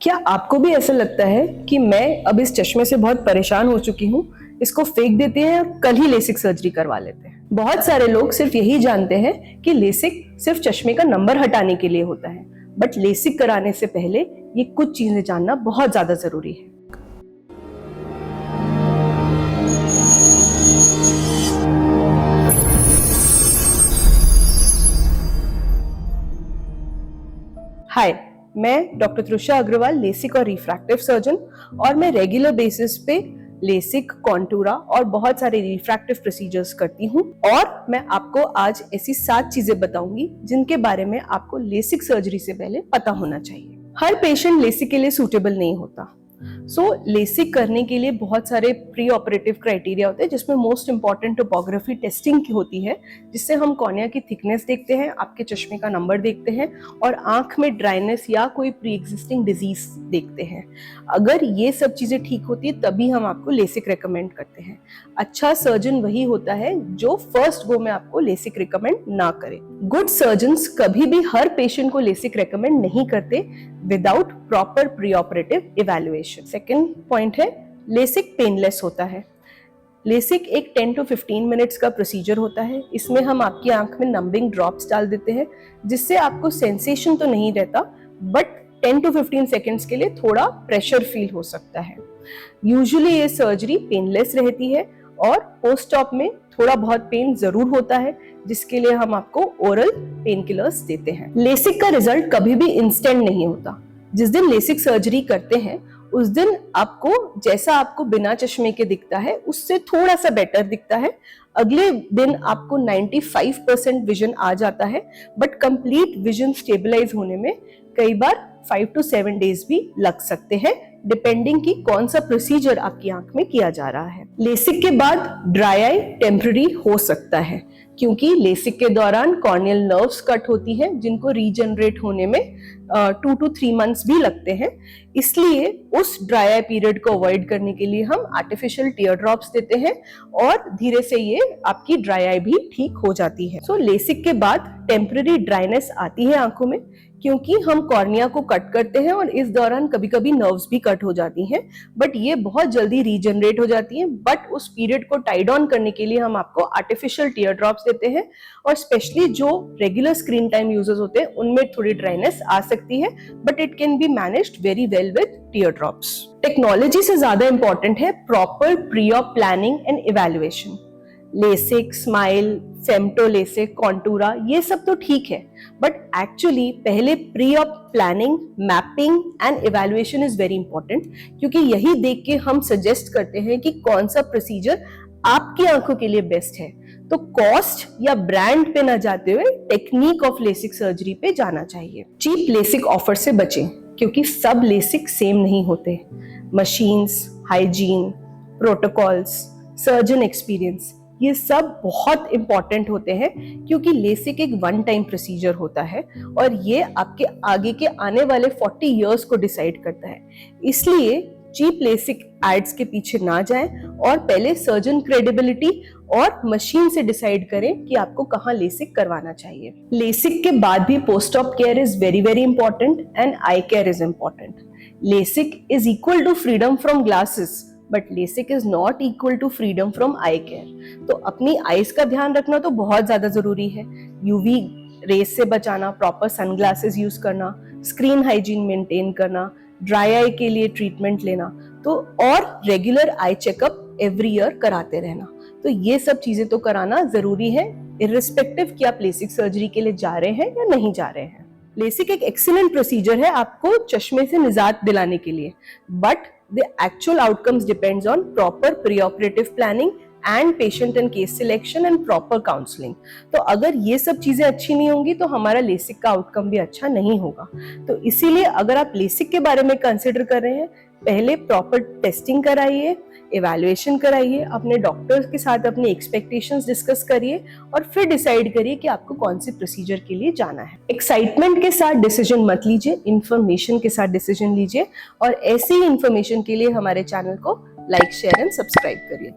क्या आपको भी ऐसा लगता है कि मैं अब इस चश्मे से बहुत परेशान हो चुकी हूँ, इसको फेंक देते हैं और कल ही लेसिक सर्जरी करवा लेते हैं। बहुत सारे लोग सिर्फ यही जानते हैं कि लेसिक सिर्फ चश्मे का नंबर हटाने के लिए होता है, बट लेसिक कराने से पहले ये कुछ चीजें जानना बहुत ज्यादा जरूरी है। हाय, मैं डॉक्टर तृषा अग्रवाल, लेसिक और रिफ्रैक्टिव सर्जन, और मैं रेगुलर बेसिस पे लेसिक, कॉन्टूरा और बहुत सारे रिफ्रैक्टिव प्रोसीजर्स करती हूँ। और मैं आपको आज ऐसी 7 चीजें बताऊंगी जिनके बारे में आपको लेसिक सर्जरी से पहले पता होना चाहिए। हर पेशेंट लेसिक के लिए सूटेबल नहीं होता। लेसिक करने के लिए बहुत सारे प्री ऑपरेटिव क्राइटेरिया होते हैं, जिसमें मोस्ट इंपॉर्टेंट टोपोग्राफी टेस्टिंग की होती है, जिससे हम कॉर्निया की थिकनेस देखते हैं, आपके चश्मे का नंबर देखते हैं और आंख में ड्राइनेस या कोई प्री एग्जिस्टिंग डिजीज देखते हैं। अगर ये सब चीजें ठीक होती है तभी हम आपको लेसिक रेकमेंड करते हैं। अच्छा सर्जन वही होता है जो फर्स्ट गो में आपको लेसिक रिकमेंड ना करे। गुड सर्जन्स कभी भी हर पेशेंट को लेसिक रेकमेंड नहीं करते without proper pre operative evaluation. Second point है, लेसिक पेनलेस होता है। लेसिक एक 10 to 15 मिनट्स का प्रोसीजर होता है। इसमें हम आपकी आंख में नंबिंग ड्रॉप्स डाल देते हैं, जिससे आपको सेंसेशन तो नहीं रहता, बट 10 to 15 सेकेंड्स के लिए थोड़ा प्रेशर फील हो सकता है। यूजुअली ये सर्जरी पेनलेस रहती है और पोस्ट ऑप में थोड़ा बहुत पेन जरूर होता है, जिसके लिए हम आपको ओरल पेन किलर्स देते हैं। लेसिक का रिजल्ट कभी भी इंस्टेंट नहीं होता। जिस दिन लेसिक सर्जरी करते हैं उस दिन आपको जैसा आपको बिना चश्मे के दिखता है उससे थोड़ा सा बेटर दिखता है। अगले दिन आपको 95% विजन आ जाता है, बट कंप्लीट विजन स्टेबलाइज होने में कई बार 5 to 7 डेज भी लग सकते हैं, डिपेंडिंग कि कौन सा प्रोसीजर आपकी आंख में किया जा रहा है। लेसिक के बाद ड्राई आई टेम्पररी हो सकता है, क्योंकि लेसिक के दौरान कॉर्नियल नर्व्स कट होती हैं, जिनको रीजनरेट होने में 2 to 3 मंथ्स भी लगते हैं। इसलिए उस ड्राई आई पीरियड को अवॉइड करने के लिए हम आर्टिफिशियल टीयर ड्रॉप्स देते हैं और धीरे से ये आपकी ड्राई आई भी ठीक हो जाती है। लेसिक के बाद टेम्पररी ड्राइनेस आती है आंखों में, क्योंकि हम कॉर्निया को कट करते हैं और इस दौरान कभी कभी नर्व्स भी कट हो जाती हैं, बट ये बहुत जल्दी रीजनरेट हो जाती हैं। बट उस पीरियड को टाइड ऑन करने के लिए हम आपको आर्टिफिशियल टीयर ड्रॉप्स देते हैं, और स्पेशली जो रेगुलर स्क्रीन टाइम यूजर्स होते हैं उनमें थोड़ी ड्राइनेस आ सकती है, but it can be managed very well with tear drops. Technology से ज्यादा इंपॉर्टेंट है proper pre op planning and evaluation. LASIK, smile, femto LASIK, Contoura, ये सब तो ठीक है, बट एक्चुअली पहले pre op planning, mapping and evaluation is very important, क्योंकि यही देख के हम सजेस्ट करते हैं कि कौन सा प्रोसीजर आपकी आंखों के लिए बेस्ट है। तो कॉस्ट या ब्रांड पे ना जाते हुए टेक्निक ऑफ लेसिक सर्जरी पे जाना चाहिए। चीप लेसिक ऑफर से बचें, क्योंकि सब लेसिक सेम नहीं होते। Machines, hygiene, protocols, surgeon experience, ये सब बहुत इंपॉर्टेंट होते हैं, क्योंकि लेसिक एक वन टाइम प्रोसीजर होता है और ये आपके आगे के आने वाले 40 इयर्स को डिसाइड करता है। इसलिए चीप लेसिक एड्स के पीछे ना जाएं और पहले सर्जन क्रेडिबिलिटी और मशीन से डिसाइड करें कि आपको कहाँ लेसिक करवाना चाहिए। लेसिक के बाद भी post op care is very very important and eye care is important. LASIK is equal to freedom from glasses, but LASIK is not equal to freedom from eye care. तो अपनी eyes का ध्यान रखना तो बहुत ज्यादा जरूरी है। यूवी रेस से बचाना, प्रॉपर सनग्लासेस यूज करना, स्क्रीन हाइजीन मेंटेन करना, ड्राई आई के लिए ट्रीटमेंट लेना, तो और regular eye checkup every year कराते रहना। तो ये सब चीजें तो कराना जरूरी है, इर्रिस्पेक्टिव कि आप लेसिक सर्जरी के लिए जा रहे हैं या नहीं जा रहे हैं। लेसिक एक एक्सीलेंट प्रोसीजर है आपको चश्मे से निजात दिलाने के लिए, but the actual outcomes depends on proper preoperative planning and patient and case selection and proper counseling। तो अगर ये सब चीजें अच्छी नहीं होंगी तो हमारा लेसिक का आउटकम भी अच्छा नहीं होगा। तो इसीलिए अगर आप लेसिक के बारे में कंसिडर कर रहे हैं, पहले प्रॉपर टेस्टिंग कराइए, इवैल्यूएशन कराइए, अपने डॉक्टर के साथ अपनी एक्सपेक्टेशंस डिस्कस करिए और फिर डिसाइड करिए कि आपको कौन से प्रोसीजर के लिए जाना है। एक्साइटमेंट के साथ डिसीजन मत लीजिए, इंफॉर्मेशन के साथ डिसीजन लीजिए, और ऐसी ही इंफॉर्मेशन के लिए हमारे चैनल को लाइक, शेयर एंड सब्सक्राइब करिए।